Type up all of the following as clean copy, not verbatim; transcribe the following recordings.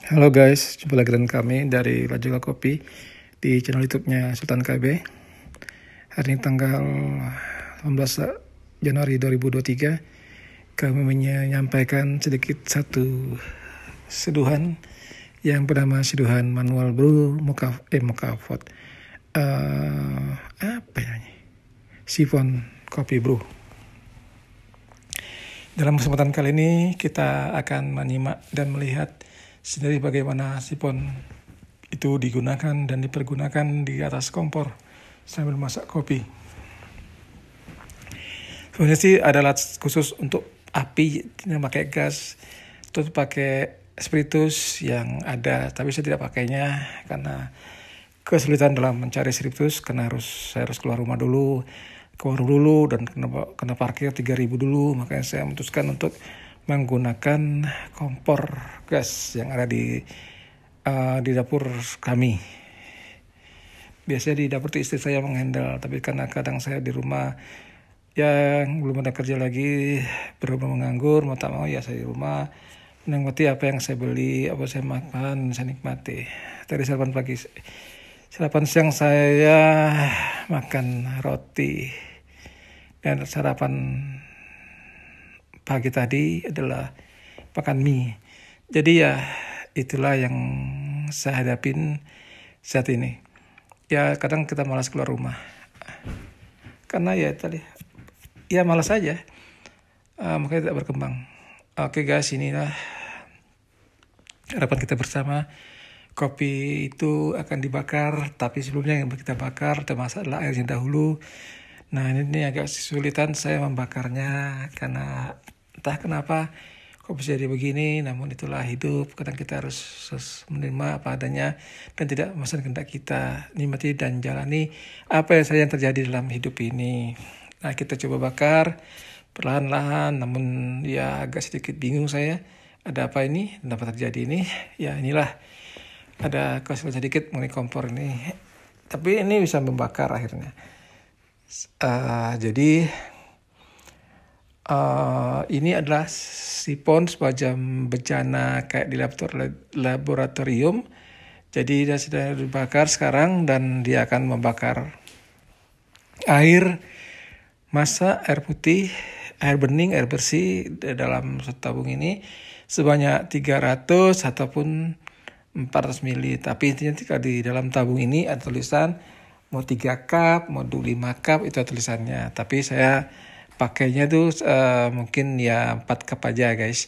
Halo guys, jumpa lagi dengan kami dari Lajula Kopi di channel YouTube-nya Sultan KB. Hari ini tanggal 18 Januari 2023, kami menyampaikan sedikit satu seduhan yang bernama seduhan manual brew mokafot. Sifon kopi brew. Dalam kesempatan kali ini kita akan menyimak dan melihat sendiri bagaimana sifon itu digunakan dan dipergunakan di atas kompor sambil masak kopi. Sebenarnya sih ada alat khusus untuk api, tidak pakai gas, terus pakai spiritus yang ada, tapi saya tidak pakainya karena kesulitan dalam mencari spiritus, karena saya harus keluar rumah dulu, ke warung dulu, dan kena parkir 3.000 dulu. Makanya saya memutuskan untuk menggunakan kompor gas yang ada di dapur kami. Biasanya di dapur istri saya menghandle, tapi karena kadang saya di rumah yang belum ada kerja lagi, berhubung menganggur, mau tak mau ya saya di rumah menikmati apa yang saya beli, apa saya makan, saya nikmati. Dari sarapan pagi, sarapan siang saya makan roti, dan sarapan pagi tadi adalah makan mie. Jadi ya itulah yang saya hadapin saat ini. Ya kadang kita malas keluar rumah karena ya tadi ya malas aja, makanya tidak berkembang. Oke guys, inilah harapan kita bersama. Kopi itu akan dibakar, tapi sebelumnya yang kita bakar kita masak adalah airnya dahulu. Nah ini agak kesulitan saya membakarnya karena entah kenapa kok bisa jadi begini, namun itulah hidup. Kadang kita harus menerima apa adanya dan tidak memesan kehendak kita, nikmati dan jalani apa yang saja yang terjadi dalam hidup ini. Nah kita coba bakar perlahan-lahan, namun ya agak sedikit bingung saya. Ada apa ini? Kenapa terjadi ini? Ya inilah ada kesulitan sedikit mengenai kompor ini. Tapi ini bisa membakar akhirnya. Jadi ini adalah sifon semacam bejana kayak di laboratorium. Jadi dia sudah dibakar sekarang dan dia akan membakar air masak, air putih, air bening, air bersih dalam satu tabung ini sebanyak 300 ataupun 400 ml. Tapi intinya di dalam tabung ini ada tulisan mau 3 cup, mau 5 cup, itu tulisannya. Tapi saya pakainya tuh mungkin ya 4 cup aja guys.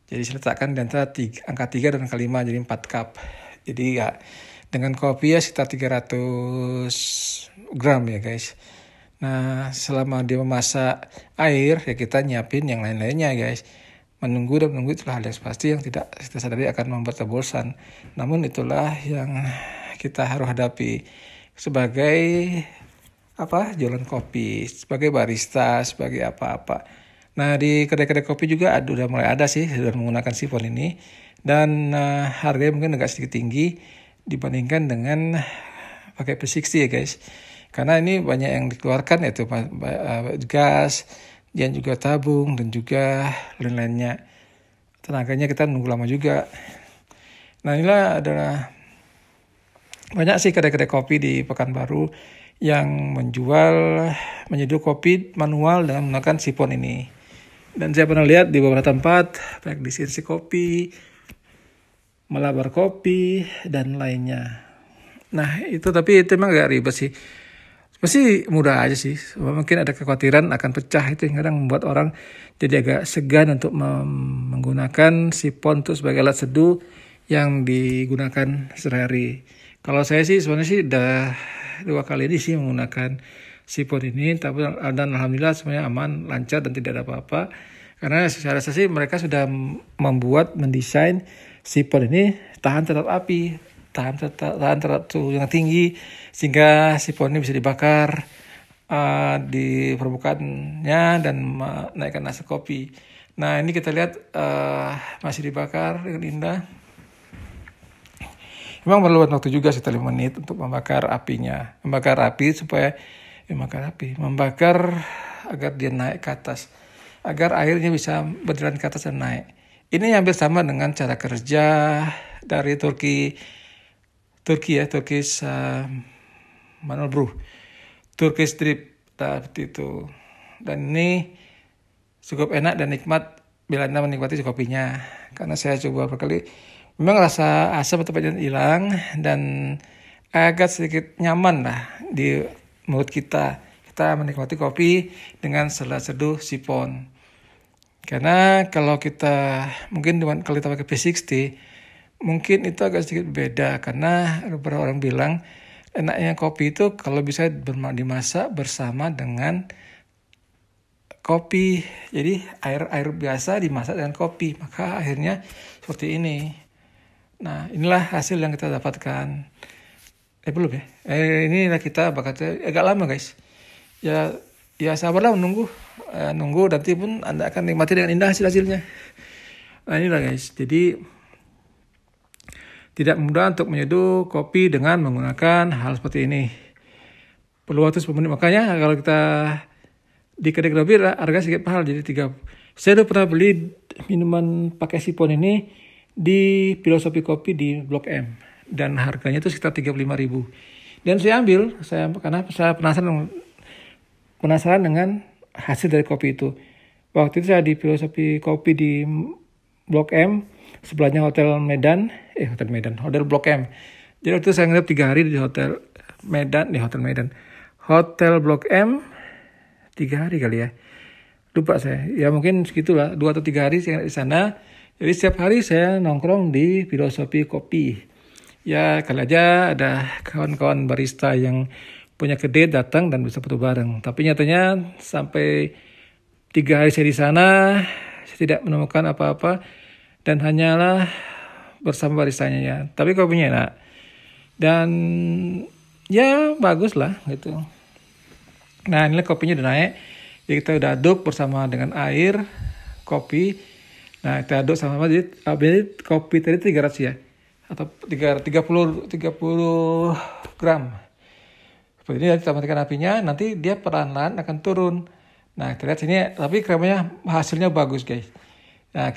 Jadi saya letakkan di antara angka 3 dan angka 5, jadi 4 cup. Jadi ya dengan kopi ya sekitar 300 gram ya guys. Nah selama dia memasak air ya kita nyiapin yang lain-lainnya guys. Menunggu itulah hal yang pasti yang tidak kita sadari akan membuat bosan. Namun itulah yang kita harus hadapi sebagai jualan kopi, sebagai barista, sebagai apa-apa. Nah di kedai-kedai kopi juga udah mulai ada sih sudah menggunakan sifon ini, dan harganya mungkin agak sedikit tinggi dibandingkan dengan pakai P60 ya guys, karena ini banyak yang dikeluarkan yaitu gas dan juga tabung dan juga lain-lainnya. Tenaganya kita nunggu lama juga. Nah inilah adalah banyak sih kedai-kedai kopi di Pekanbaru yang menyeduh kopi manual dengan menggunakan sifon ini. Dan saya pernah lihat di beberapa tempat, baik di CNC Kopi, Malabar Kopi, dan lainnya. Nah tapi itu memang agak ribet sih. Pasti mudah aja sih. Mungkin ada kekhawatiran akan pecah, itu yang kadang membuat orang jadi agak segan untuk menggunakan sifon itu sebagai alat seduh yang digunakan sehari-hari. Kalau saya sih sebenarnya sih udah 2 kali ini sih menggunakan sifon ini, tapi dan alhamdulillah semuanya aman, lancar dan tidak ada apa-apa. Karena saya rasa sih mereka sudah mendesain sifon ini tahan terhadap api, tahan terhadap suhu yang tinggi, sehingga sifon ini bisa dibakar di permukaannya dan menaikkan asap kopi. Nah ini kita lihat masih dibakar dengan indah. Memang perlu waktu juga sekitar 5 menit untuk membakar apinya. Membakar agar dia naik ke atas. Agar airnya bisa berjalan ke atas dan naik. Ini hampir sama dengan cara kerja dari Turki ya, Turkish manual brew, Turkish drip seperti itu. Dan ini cukup enak dan nikmat bila Anda menikmati kopinya. Karena saya coba berkali, memang rasa asam atau pahitnya hilang dan agak sedikit nyaman lah di mulut kita. Kita menikmati kopi dengan seduh sipon. Karena kalau kita mungkin kalau kita pakai P60 mungkin itu agak sedikit beda, karena beberapa orang bilang enaknya kopi itu kalau bisa dimasak bersama dengan kopi. Jadi air biasa dimasak dengan kopi, maka akhirnya seperti ini. Nah, inilah hasil yang kita dapatkan. Belum ya. Inilah kita bakatnya agak lama guys. Ya sabarlah menunggu. Nunggu nanti pun Anda akan nikmati dengan indah hasilnya. Nah, inilah guys. Jadi tidak mudah untuk menyeduh kopi dengan menggunakan hal seperti ini. Perlu waktu 10 menit. Makanya kalau kita di kedai kopi harga sedikit mahal, jadi 3. Saya udah pernah beli minuman pakai sipon ini di Filosofi Kopi di Blok M dan harganya itu sekitar 35.000. Dan saya ambil, karena saya penasaran dengan hasil dari kopi itu. Waktu itu saya di Filosofi Kopi di Blok M, sebelahnya Hotel Blok M. Jadi waktu itu saya nginep 3 hari di Hotel Blok M, 3 hari kali ya. Lupa saya. Ya mungkin segitulah, 2 atau 3 hari saya di sana. Jadi setiap hari saya nongkrong di Filosofi Kopi. Ya kali aja ada kawan-kawan barista yang punya kedai datang dan bisa foto bareng. Tapi nyatanya sampai 3 hari saya di sana, saya tidak menemukan apa-apa dan hanyalah bersama baristanya ya. Tapi kopinya enak dan ya bagus lah gitu. Nah, ini kopinya udah naik. Jadi kita udah aduk bersama dengan air kopi. Nah, kita aduk sama jadi kopi tadi 300 ya. Atau 30 gram. Seperti ini kita matikan apinya, nanti dia perlahan-lahan akan turun. Nah, kita lihat sini, tapi kremanya hasilnya bagus, guys. Nah,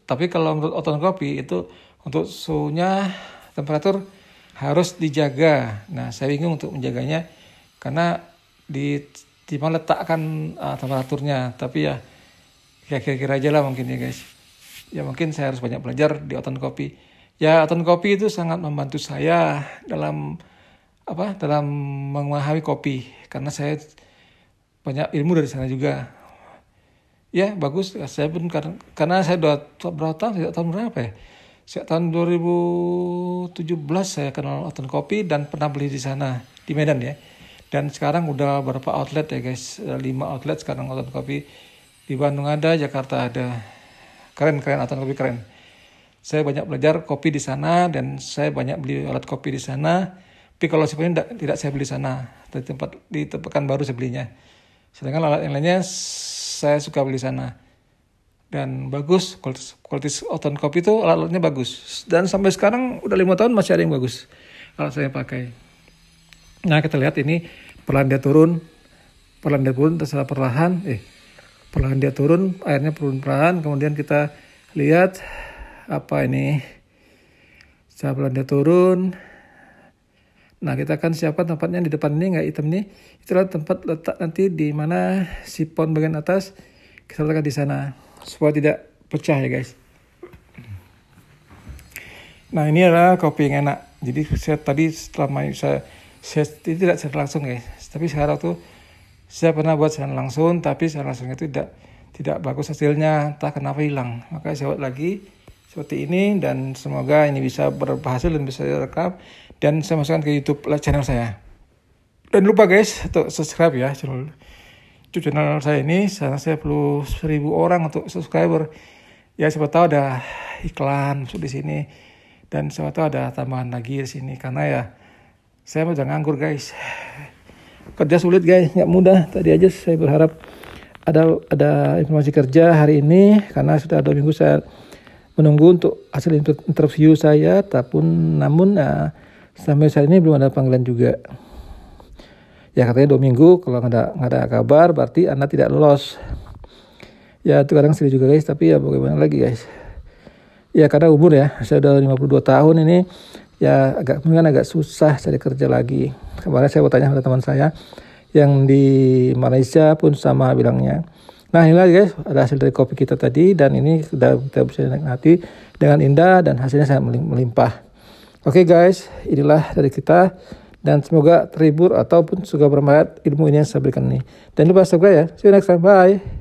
tapi kalau menurut Oton Kopi itu untuk suhunya, temperatur harus dijaga. Nah, saya bingung untuk menjaganya karena di mana letakkan temperaturnya. Tapi ya kira-kira aja lah mungkin ya, guys. Ya mungkin saya harus banyak belajar di Oton Kopi. Ya, Oton Kopi itu sangat membantu saya dalam memahami kopi, karena saya banyak ilmu dari sana juga. Ya bagus, saya pun karena saya berapa tahun berapa ya? Sejak tahun 2017 saya kenal Oton Kopi dan pernah beli di sana di Medan ya. Dan sekarang udah berapa outlet ya guys? 5 outlet sekarang Oton Kopi. Di Bandung ada, Jakarta ada. Keren Oton Kopi keren. Saya banyak belajar kopi di sana dan saya banyak beli alat kopi di sana. Tapi kalau sebenarnya tidak saya beli sana, di Pekanbaru saya belinya. Sedangkan alat yang lainnya saya suka beli sana. Dan bagus, kualitas Oton Kopi itu alat-alatnya bagus. Dan sampai sekarang udah 5 tahun masih ada yang bagus alat saya pakai. Nah, kita lihat ini perlahan dia turun, perlahan dia turun, airnya turun perlahan. Kemudian kita lihat apa ini, perlahan dia turun. Nah, kita akan siapkan tempatnya di depan ini, nggak hitam ini. Itulah tempat letak nanti di mana sipon bagian atas kita letakkan di sana supaya tidak pecah ya guys. Nah, ini adalah kopi yang enak. Jadi saya tadi saya tidak secara langsung guys, tapi sekarang tuh saya pernah buat secara langsung, tapi secara langsung itu tidak bagus hasilnya, entah kenapa hilang. Maka saya buat lagi seperti ini dan semoga ini bisa berhasil dan bisa direkam dan saya masukkan ke YouTube channel saya. Dan lupa guys untuk subscribe ya channel saya ini, saya perlu 1.000 orang untuk subscriber. Ya siapa tahu ada iklan masuk di sini dan siapa tahu ada tambahan lagi di sini karena ya saya udah nganggur guys. Kerja sulit guys, nggak mudah. Tadi aja saya berharap ada informasi kerja hari ini karena sudah 2 minggu saya menunggu untuk hasil interview saya, namun sampai saat ini belum ada panggilan juga. Ya katanya 2 minggu, kalau nggak ada kabar berarti Anda tidak lolos. Ya itu kadang sedih juga guys, tapi ya bagaimana lagi guys. Ya karena umur ya, saya udah 52 tahun ini, ya mungkin agak susah cari kerja lagi. Kemarin saya bertanya pada teman saya yang di Malaysia pun sama bilangnya. Nah inilah guys, ada hasil dari kopi kita tadi, dan ini sudah kita bisa nikmati dengan indah dan hasilnya sangat melimpah. Oke guys, inilah dari kita, dan semoga terhibur ataupun juga bermanfaat ilmu ini yang saya berikan ini. Dan lupa subscribe ya. See you next time. Bye.